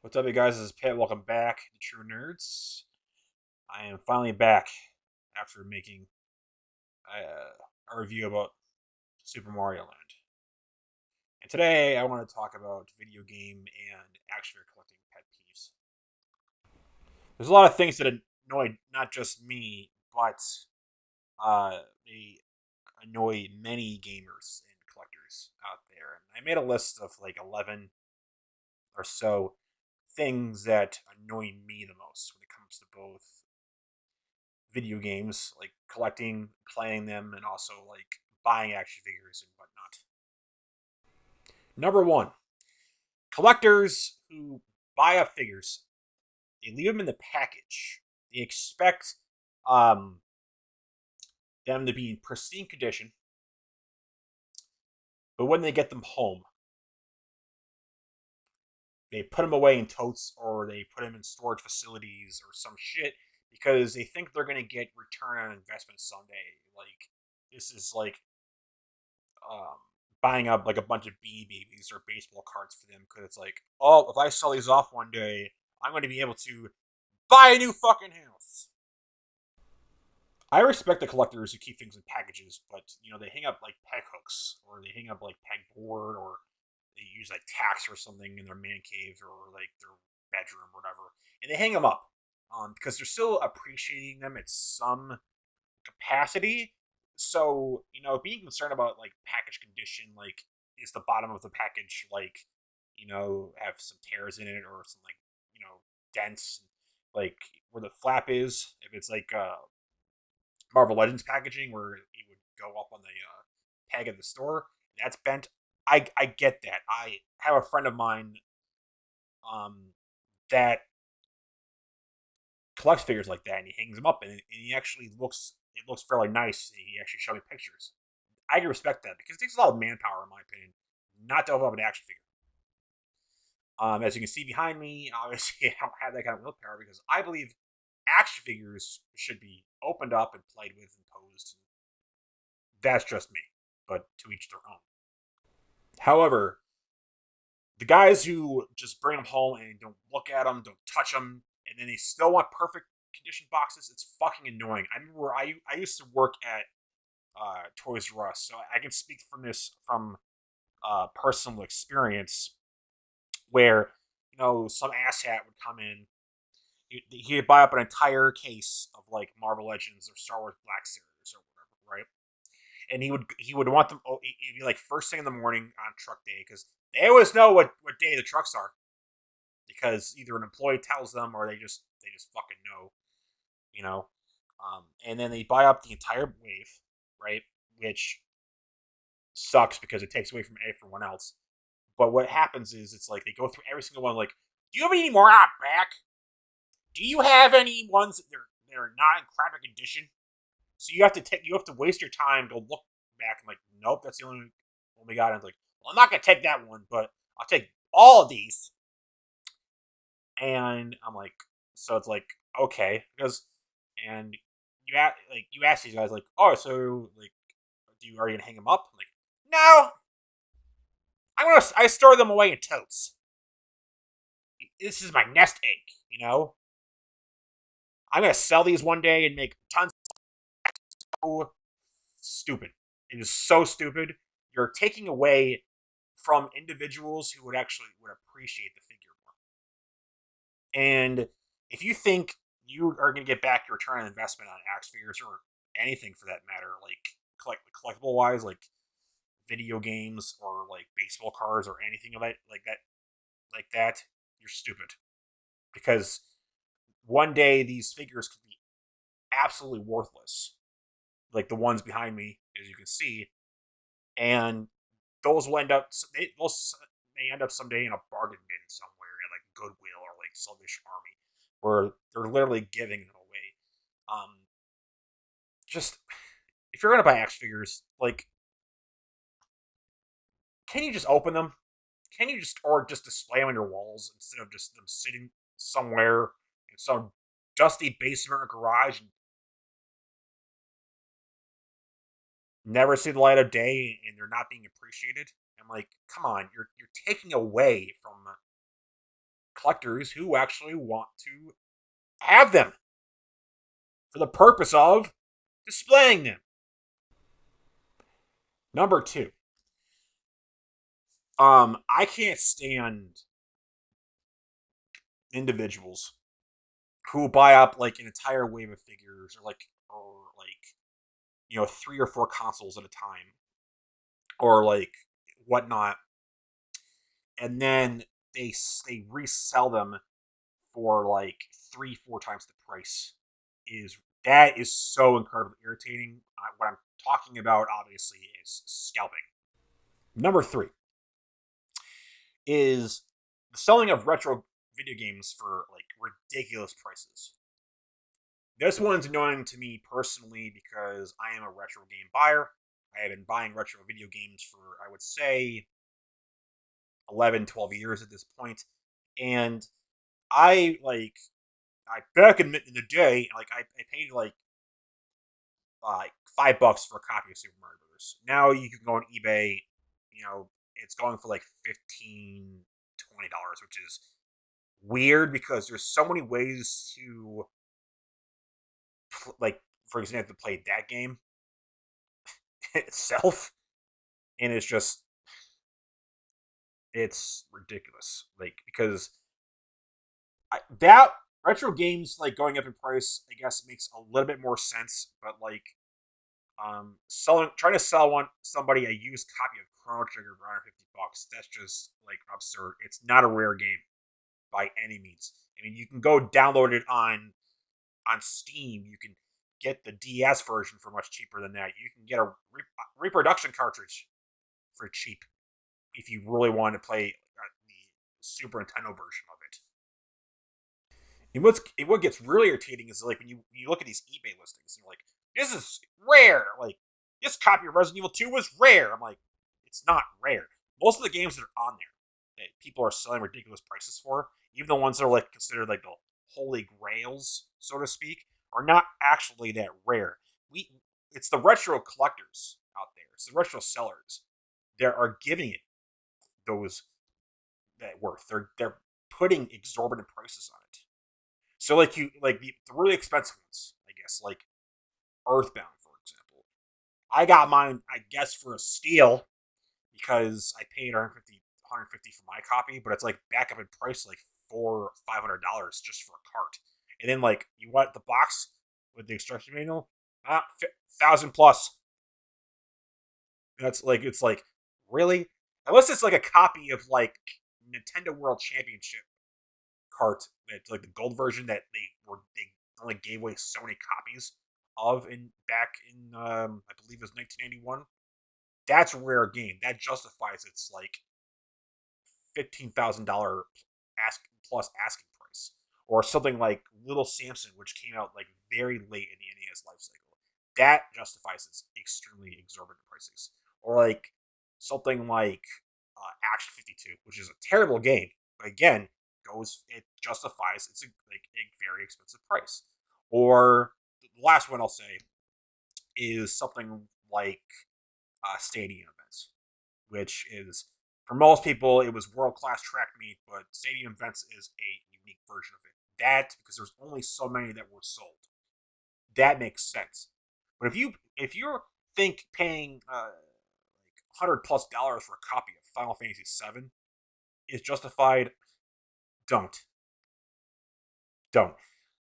What's up, you guys? This is Pitt. Welcome back to True Nerds. I am finally back after making a review about Super Mario Land. And today I want to talk about video game and action figure collecting pet peeves. There's a lot of things that annoy not just me, but they annoy many gamers and collectors out there. And I made a list of like 11 or so things that annoy me the most when it comes to both video games, like collecting, playing them, and also like buying action figures and whatnot. Number one, collectors who buy up figures, they leave them in the package. They expect um, them to be in pristine condition, but when they get them home, they put them away in totes or they put them in storage facilities or some shit because they think they're going to get return on investment someday. Like, this is like um, buying up like a bunch of Beanie Babies or baseball cards for them because it's like, oh, if I sell these off one day, I'm going to be able to buy a new fucking house. I respect the collectors who keep things in packages, but they hang up like peg hooks or they hang up like pegboard or they use like tacks or something in their man cave or like their bedroom or whatever, and they hang them up because they're still appreciating them at some capacity. So, being concerned about like package condition, like is the bottom of the package like, have some tears in it or some like, dents, like where the flap is. If it's like Marvel Legends packaging where it would go up on the tag at the store, that's bent. I get that. I have a friend of mine um that collects figures like that, and he hangs them up, and he actually looks. It looks fairly nice. He actually showed me pictures. I can respect that because it takes a lot of manpower, in my opinion, not to open up an action figure. As you can see behind me, obviously I don't have that kind of willpower because I believe action figures should be opened up and played with and posed. That's just me, but to each their own. However, the guys who just bring them home and don't look at them, don't touch them, and then they still want perfect condition boxes, it's fucking annoying. I remember I used to work at Toys R Us, so I can speak from this from personal experience where some asshat would come in. He'd buy up an entire case of like Marvel Legends or Star Wars Black Series or whatever, right? And he would want them. Oh, it'd be like first thing in the morning on truck day because they always know what day the trucks are because either an employee tells them or they just fucking know, you know. And then they buy up the entire wave, right? Which sucks because it takes away from everyone else. But what happens is it's like they go through every single one. Like, do you have any more out back? Do you have any ones that are not in crappy condition? So you have to waste your time to look back and like, nope, that's the only one we got. And it's like, well, I'm not gonna take that one, but I'll take all of these. And I'm like, so it's like, okay, because and you ask these guys like, oh, so like, are you gonna hang them up? I'm like, no, I store them away in totes. This is my nest egg. I'm gonna sell these one day and make tons. So stupid. It is so stupid. You're taking away from individuals who would appreciate the figure more. And if you think you are going to get back your return on investment on action figures or anything for that matter, like collectible wise, like video games or like baseball cards or anything of that like that, you're stupid. Because one day these figures could be absolutely worthless, like the ones behind me, as you can see, and those will end up those may end up someday in a bargain bin somewhere at like Goodwill or like Salvation Army, where they're literally giving them away. Just if you're gonna buy action figures, like, can you just open them? Can you just display them on your walls instead of just them sitting somewhere in some dusty basement or garage and never see the light of day and they're not being appreciated? I'm like, come on, you're taking away from collectors who actually want to have them for the purpose of displaying them. Number two, I can't stand individuals who buy up like an entire wave of figures or 3 or 4 consoles at a time or like whatnot, and then they resell them for like 3-4 times the price. That is so incredibly irritating. What I'm talking about, obviously, is scalping. Number three is the selling of retro video games for like ridiculous prices. This one's annoying to me personally because I am a retro game buyer. I have been buying retro video games for, I would say, 11, 12 years at this point. And I back in the day, like I paid like $5 for a copy of Super Mario Brothers. Now you can go on eBay, it's going for like $15, $20, which is weird because there's so many ways to like, for example, play that game itself, and it's ridiculous. Like because that retro games like going up in price, I guess makes a little bit more sense. But like, trying to sell somebody a used copy of Chrono Trigger for $150, that's just like absurd. It's not a rare game by any means. I mean, you can go download it on Steam. You can get the DS version for much cheaper than that. You can get a reproduction cartridge for cheap if you really want to play the Super Nintendo version of it. And what gets really irritating is like when you look at these eBay listings and you're like, this is rare. Like this copy of Resident Evil 2 was rare. I'm like, it's not rare. Most of the games that are on there that people are selling ridiculous prices for, even the ones that are like considered like the holy grails, so to speak, are not actually that rare. It's the retro collectors out there. It's the retro sellers that are giving it those that worth. They're putting exorbitant prices on it. So the really expensive ones, I guess, like Earthbound, for example. I got mine, I guess, for a steal because I paid $150 for my copy, but it's like back up in price like $400-$500 just for a cart. And then like you want the box with the instruction manual, 1,000 plus. That's like it's like really, unless it's like a copy of like Nintendo World Championship cart that's like the gold version that they only gave away so many copies of back in I believe it was 1991. That's a rare game. That justifies its like $15,000 asking price, or something like Little Samson, which came out like very late in the NES life cycle. That justifies its extremely exorbitant prices, or like something like Action 52, which is a terrible game, but again, it justifies its like a very expensive price. Or the last one I'll say is something like stadium events, which is for most people it was world class track meet, but stadium events is a unique version of it. That because there's only so many that were sold. That makes sense. But if you think paying like $100+ for a copy of Final Fantasy VII is justified, don't.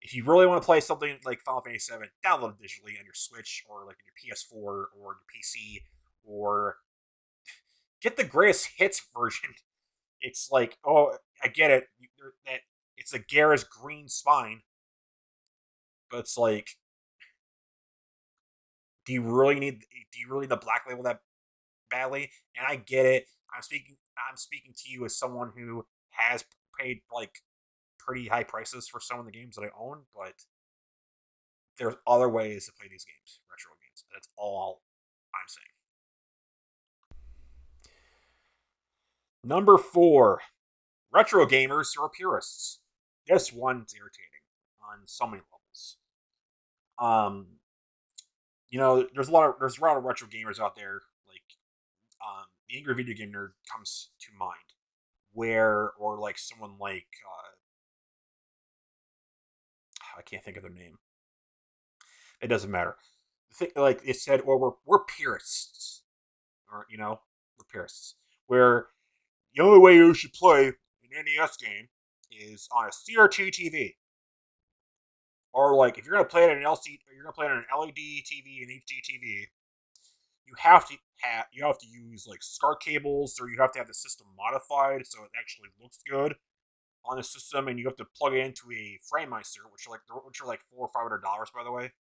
If you really want to play something like Final Fantasy VII, download it digitally on your Switch or like on your PS4 or your PC, or get the greatest hits version. It's like, oh, I get it. That it's a Garrus green spine, but it's like, Do you really need the black label that badly? And I get it. I'm speaking to you as someone who has paid like pretty high prices for some of the games that I own, but there's other ways to play these games, retro games. That's all I'm saying. Number 4, retro gamers who are purists. This one's irritating on so many levels. Um, there's a lot of retro gamers out there. Like, the angry video game nerd comes to mind, or like someone like I can't think of their name. It doesn't matter. The thing, like it said, well, we're purists, or we're purists. Where the only way you should play an NES game is on a CRT TV, or like if you're gonna play it on an LCD, you're gonna play it on an LED TV and HD TV. You have to use like SCART cables, or you have to have the system modified so it actually looks good on the system, and you have to plug it into a frame meister, which are like $400 or $500, by the way.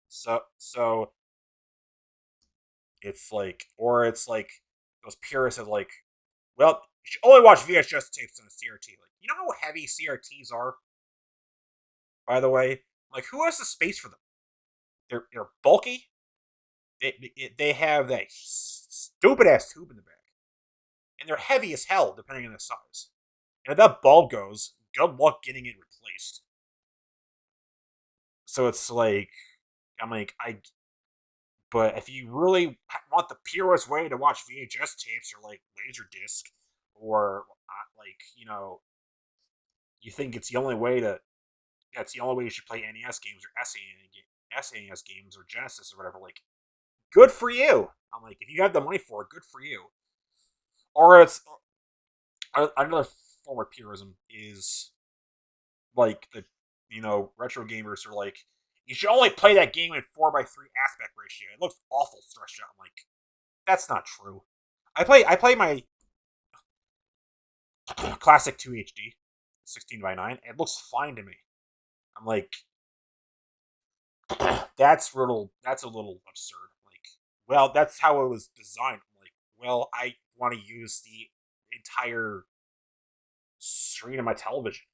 So it's like, or it's like those purists of like, well, you should only watch VHS tapes on a CRT. Like, you know how heavy CRTs are, by the way. Like, who has the space for them? They're bulky. They have that stupid ass tube in the back, and they're heavy as hell depending on the size. And if that bulb goes, good luck getting it replaced. So it's like, I'm like, but if you really want the purest way to watch VHS tapes or like Laserdisc, or like you think it's the only way to, that's the only way you should play NES games or SNES games or Genesis or whatever. Like, good for you. I'm like, if you have the money for it, good for you. Or it's another form of purism is like the retro gamers are like, you should only play that game in 4:3 aspect ratio. It looks awful stretched out. I'm like, that's not true. I play my classic 2 HD 16:9. It looks fine to me. I'm like, that's a little absurd. Like, well, that's how it was designed. I'm like, well, I want to use the entire screen of my television.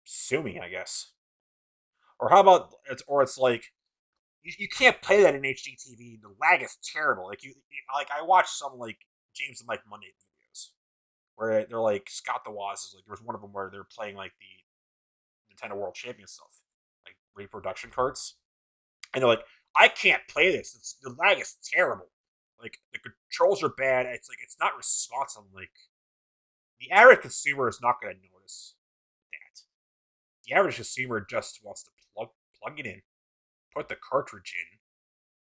Sue me, I guess. Or how about it's like, you can't play that in HD TV. The lag is terrible. Like I watched some like James and Mike Monday videos where they're like Scott the Woz is like, there was one of them where they're playing like the Nintendo World Champion stuff, like reproduction cards, and they're like, I can't play this. The lag is terrible. Like the controls are bad. It's like it's not responsive. Like the average consumer is not going to notice that. The average consumer just wants to plug it in, put the cartridge in,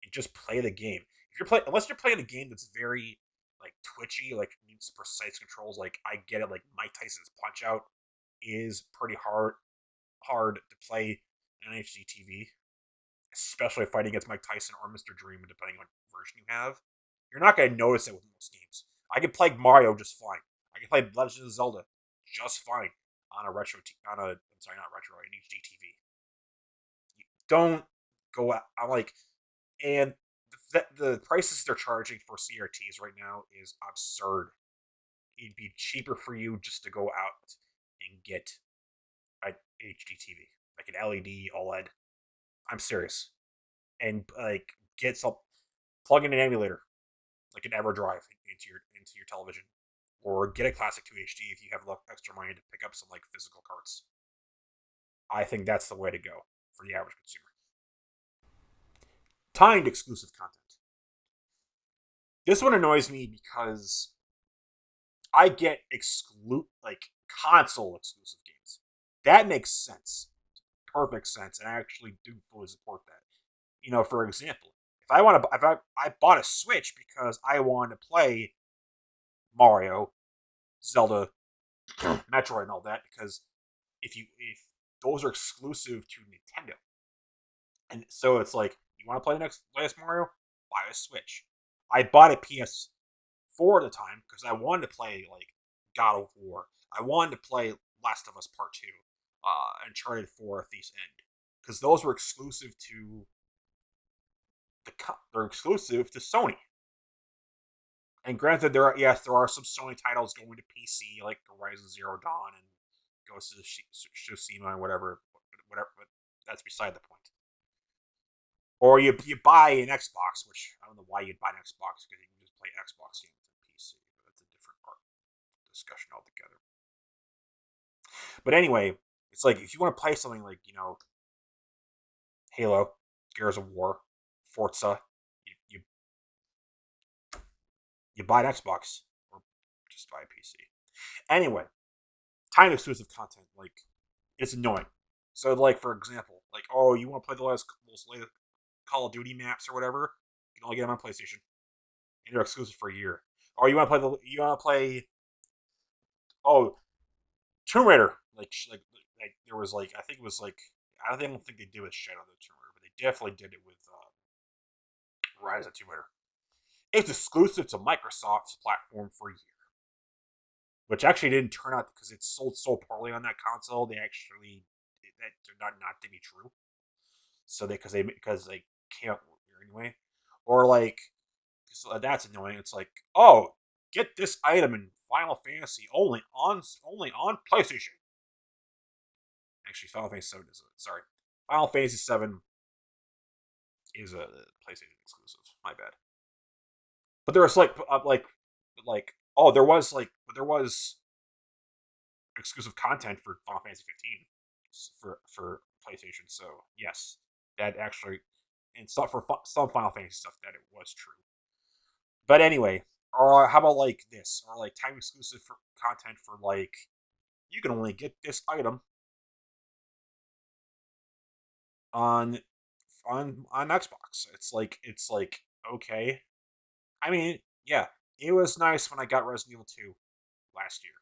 and just play the game. If you're playing, unless you're playing a game that's very like twitchy, like needs precise controls, like I get it, like Mike Tyson's Punch Out is pretty hard to play on HD TV, especially fighting against Mike Tyson or Mr. Dream, depending on what version you have. You're not going to notice it with most games. I can play Mario just fine. I can play Legend of Zelda just fine on a I'm sorry, not retro, an HD TV. You don't go out. I'm like, and the prices they're charging for CRTs right now is absurd. It'd be cheaper for you just to go out and get an HD TV, like an LED OLED. I'm serious, and like get some, plug in an emulator, like an EverDrive into your television, or get a classic 2 HD if you have extra money to pick up some like physical carts. I think that's the way to go for the average consumer. Timed exclusive content. This one annoys me because I get like console exclusive games. That makes sense, perfect sense, and I actually do fully support that. For example, if I bought a Switch because I wanted to play Mario, Zelda, Metroid, and all that, because if those are exclusive to Nintendo, and so it's like, you want to play the latest Mario, buy a Switch. I bought a PS4 at the time because I wanted to play like God of War. I wanted to play Last of Us Part Two, Uncharted 4, Thief's End, because those were exclusive to they're exclusive to Sony. And granted, there are some Sony titles going to PC like Horizon Zero Dawn and Ghost of Tsushima and whatever. But that's beside the point. Or you buy an Xbox, which I don't know why you'd buy an Xbox, because you can just play Xbox games on PC. But that's a different discussion altogether. But anyway, it's like if you want to play something like Halo, Gears of War, Forza, you you buy an Xbox or just buy a PC. Anyway, time exclusive content. Like It's annoying. So, like for example, like oh, you want to play those latest Call of Duty maps or whatever? You can only get them on PlayStation, and they're exclusive for a year. Or you want to play oh Tomb Raider like there was like I think it was like don't think they did with Shadow of the Tomb Raider, but they definitely did it with Rise of Tomb Raider. It's exclusive to Microsoft's platform for a year, which actually didn't turn out because it sold so poorly on that console. They actually that turned out not to be true. So because they can't anyway, or like so that's annoying. It's like oh, get this item in Final Fantasy only on PlayStation. Actually, Final Fantasy Seven is sorry. Final Fantasy Seven is a PlayStation exclusive. My bad. But there was like oh there was exclusive content for Final Fantasy 15 for PlayStation. So yes, that actually and stuff for some Final Fantasy stuff that it was true. But anyway, or how about like this or like time exclusive for content for like you can only get this item on on Xbox. It's like okay. I mean, yeah, it was nice when I got Resident Evil 2 last year.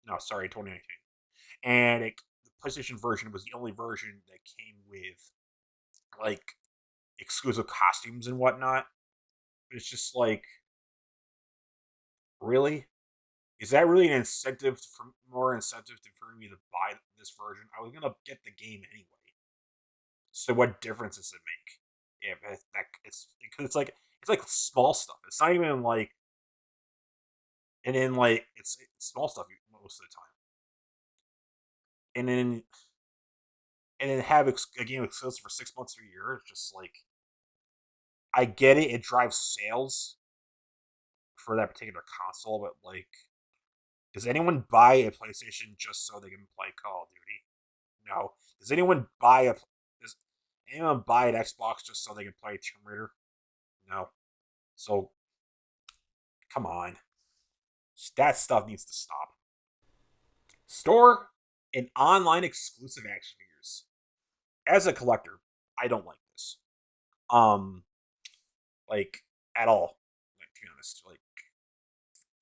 No, sorry, 2019. And the PlayStation version was the only version that came with like exclusive costumes and whatnot. It's just like, really? Is that really an incentive for more incentive for me to buy this version? I was gonna get the game anyway. So what difference does it make? If it's because it's like small stuff. It's not even like and then like it's small stuff most of the time. And then have a game exclusive for 6 months or a year. It's just like I get it. It drives sales for that particular console, but like, does anyone buy a PlayStation just so they can play Call of Duty? No. Does anyone buy an Xbox just so they can play Tomb Raider? No. So come on, that stuff needs to stop. Store and online exclusive action figures. As a collector, I don't like this. Um, like at all. Like to be honest, like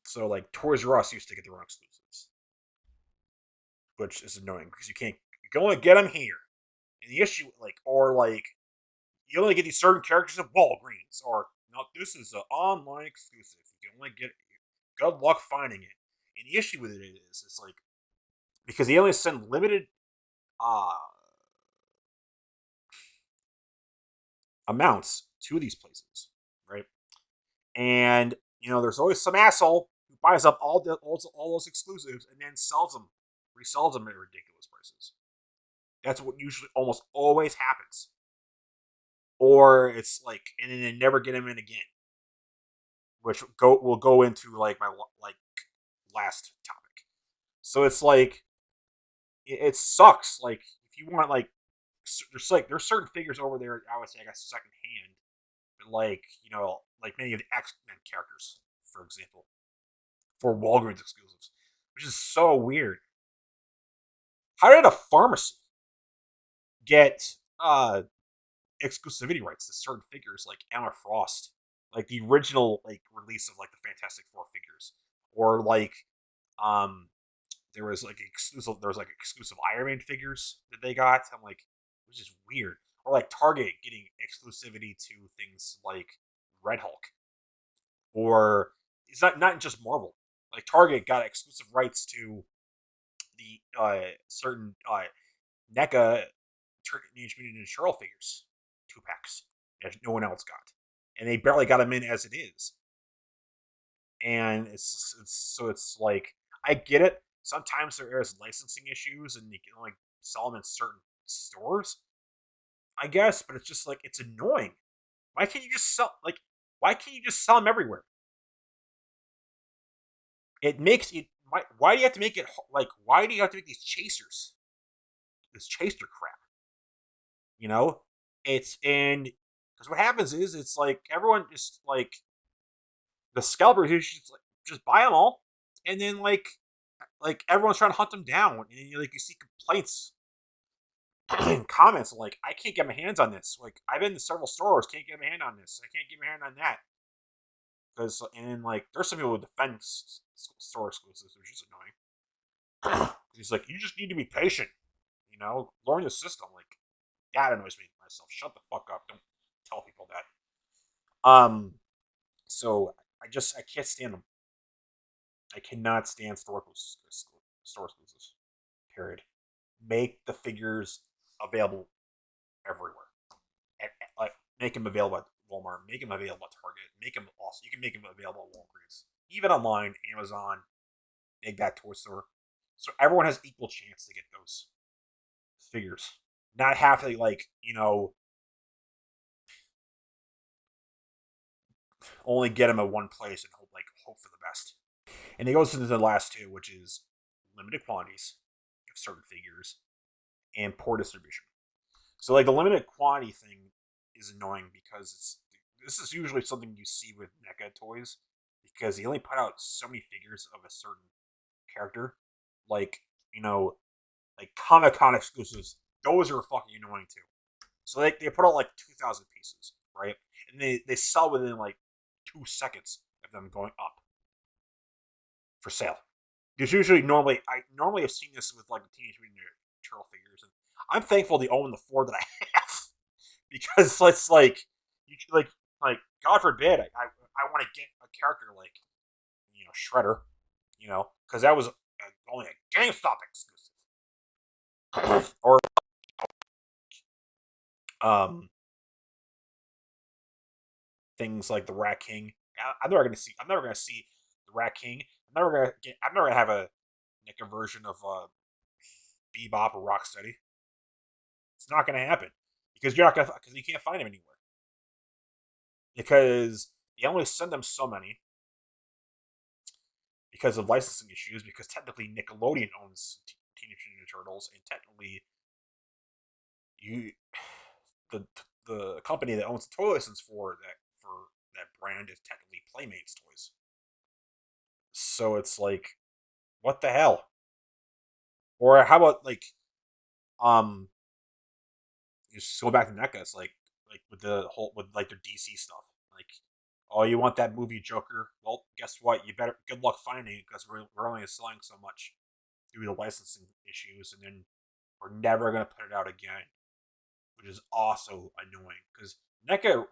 so like Toys R Us used to get their own exclusives, which is annoying because you can only get them here. And the issue or like you only get these certain characters at Walgreens or no, this is an online exclusive. You can only get it. Good luck finding it. And the issue with it is it's like because they only send limited uh amounts to these places, right? And there's always some asshole who buys up all those exclusives and then resells them at ridiculous prices. That's what usually almost always happens. Or it's like, and then they never get them in again, which will go into like my like last topic. So it's like it sucks. Like if you want there's certain figures over there I would say I got second hand, but like many of the X-Men characters, for example, for Walgreens exclusives, which is so weird. How did a pharmacy get exclusivity rights to certain figures like Emma Frost, like the original like release of like the Fantastic Four figures, or like um there was like exclusive Iron Man figures that they got. I'm like, which is weird. Or like Target getting exclusivity to things like Red Hulk, or it's not just Marvel. Like Target got exclusive rights to the certain NECA Teenage Mutant Ninja Turtle figures, 2 packs that no one else got, and they barely got them in as it is. And it's like I get it. Sometimes there is licensing issues, and you can only sell them in certain stores, I guess. But it's just like it's annoying. Why can't you just sell like? Why can't you just sell them everywhere? It makes it. Why do you have to make it like? Why do you have to make these chasers? This chaser crap. You know, it's and because what happens is it's like everyone just like the scalpers usually just buy them all, and then like everyone's trying to hunt them down, and then you see complaints comments like, "I can't get my hands on this." Like, I've been to several stores, can't get my hand on this. I can't get my hand on that because, and like, there's some people who defend store exclusives, which is annoying. He's like, "You just need to be patient, learn the system." Like, that annoys me myself. Shut the fuck up. Don't tell people that. So I can't stand them. I cannot stand store exclusives. Period. Make the figures available everywhere. Like, make them available at Walmart. Make them available at Target. Make them also. You can make them available at Walgreens, even online, Amazon, Big Bad Toy Store. So everyone has equal chance to get those figures. Not have to only get them at one place and hope for the best. And it goes into the last two, which is limited quantities of certain figures and poor distribution. So like the limited quantity thing is annoying because this is usually something you see with NECA toys because they only put out so many figures of a certain character. Like, like Comic Con exclusives, those are fucking annoying too. So they put out like 2,000 pieces, right? And they sell within like 2 seconds of them going up for sale. There's usually normally have seen this with like the Teenage Mutant Ninja Turtle figures, and I'm thankful they own the four that I have because it's you God forbid I want to get a character like Shredder, because that was only a GameStop exclusive, or um things like the Rat King. I'm never gonna see the Rat King. I'm never gonna have a version of Bebop or Rocksteady. It's not gonna happen because you can't find him anywhere because they only send them so many because of licensing issues. Because technically Nickelodeon owns Teenage Mutant Ninja Turtles, and technically you the the company that owns the toy license for that brand is technically Playmates Toys. So it's like, what the hell? Or how about um just go back to NECA? It's like with the whole with like their DC stuff. Like, oh, you want that movie Joker? Well, guess what? You better good luck finding it because we're only selling so much due to licensing issues, and then we're never gonna put it out again, which is also annoying because NECA,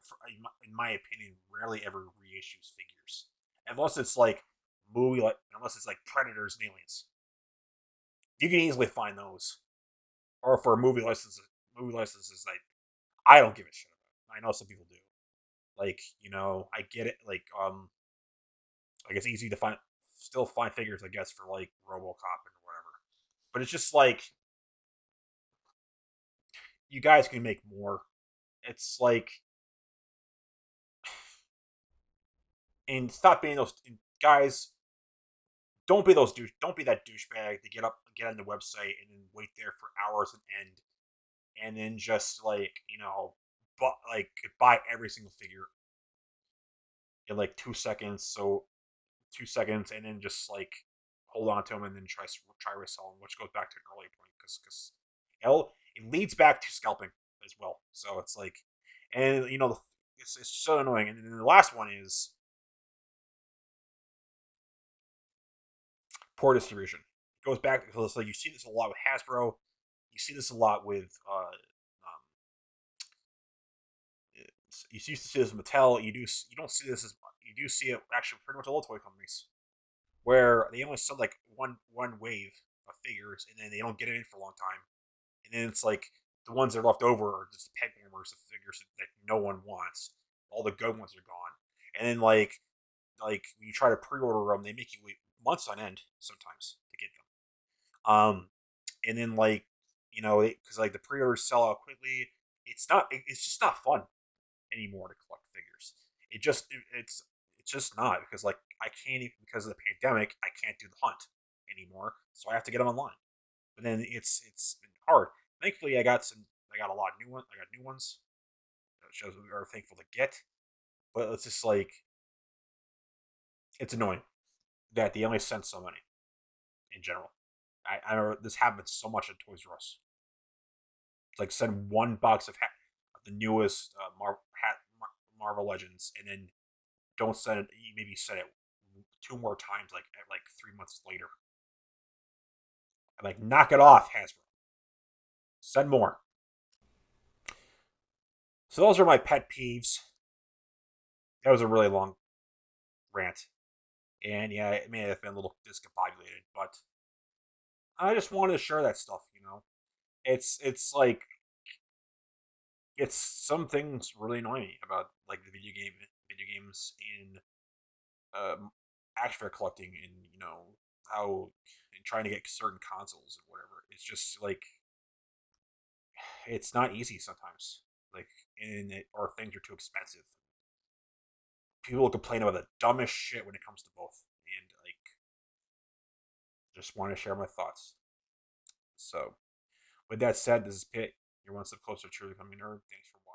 in my opinion, rarely ever reissues figures unless it's like unless it's like Predators and Aliens. You can easily find those, or for movie licenses, like I don't give a shit about. I know some people do. Like, I get it. Like it's easy to still find figures, I guess, for like RoboCop and whatever. But it's just like you guys can make more. It's like, and stop being those guys. Don't be that douchebag to get on the website, and then wait there for hours and then just but like buy every single figure in like 2 seconds. So 2 seconds, and then just like hold on to them, and then try resell them, which goes back to an earlier point because it leads back to scalping as well. So it's like, and it's so annoying. And then the last one is poor distribution. It goes back because like you see this a lot with Hasbro, you see this a lot with you used to see this with Mattel. You don't see this as you do see it actually pretty much all the toy companies where they only sell like one wave of figures, and then they don't get it in for a long time, and then it's like the ones that are left over are just peg warmers of figures that no one wants. All the good ones are gone, and then when you try to pre-order them, they make you wait months on end sometimes to get them. And then because like the pre-orders sell out quickly, it's just not fun anymore to collect figures. It's just not because like I can't even because of the pandemic I can't do the hunt anymore, so I have to get them online. But then it's been hard. Thankfully, I got a lot of new ones. I got new ones. That shows we are thankful to get, but it's just like it's annoying that they only send so many in general. I know this happens so much at Toys R Us. Like send one box of the newest Marvel Legends, and then don't send it. Maybe send it two more times, like at like 3 months later. I'm like, knock it off, Hasbro. Send more. So those are my pet peeves. That was a really long rant, and yeah, it may have been a little discombobulated, but I just wanted to share that stuff. It's like it's some things really annoy me about like the video games in action figure collecting, and how and trying to get certain consoles and whatever. It's just like it's not easy sometimes. Like or things are too expensive. People complain about the dumbest shit when it comes to both, and like just want to share my thoughts. So with that said, this is Pitt. You're one step closer to truly becoming a nerd. Thanks for watching.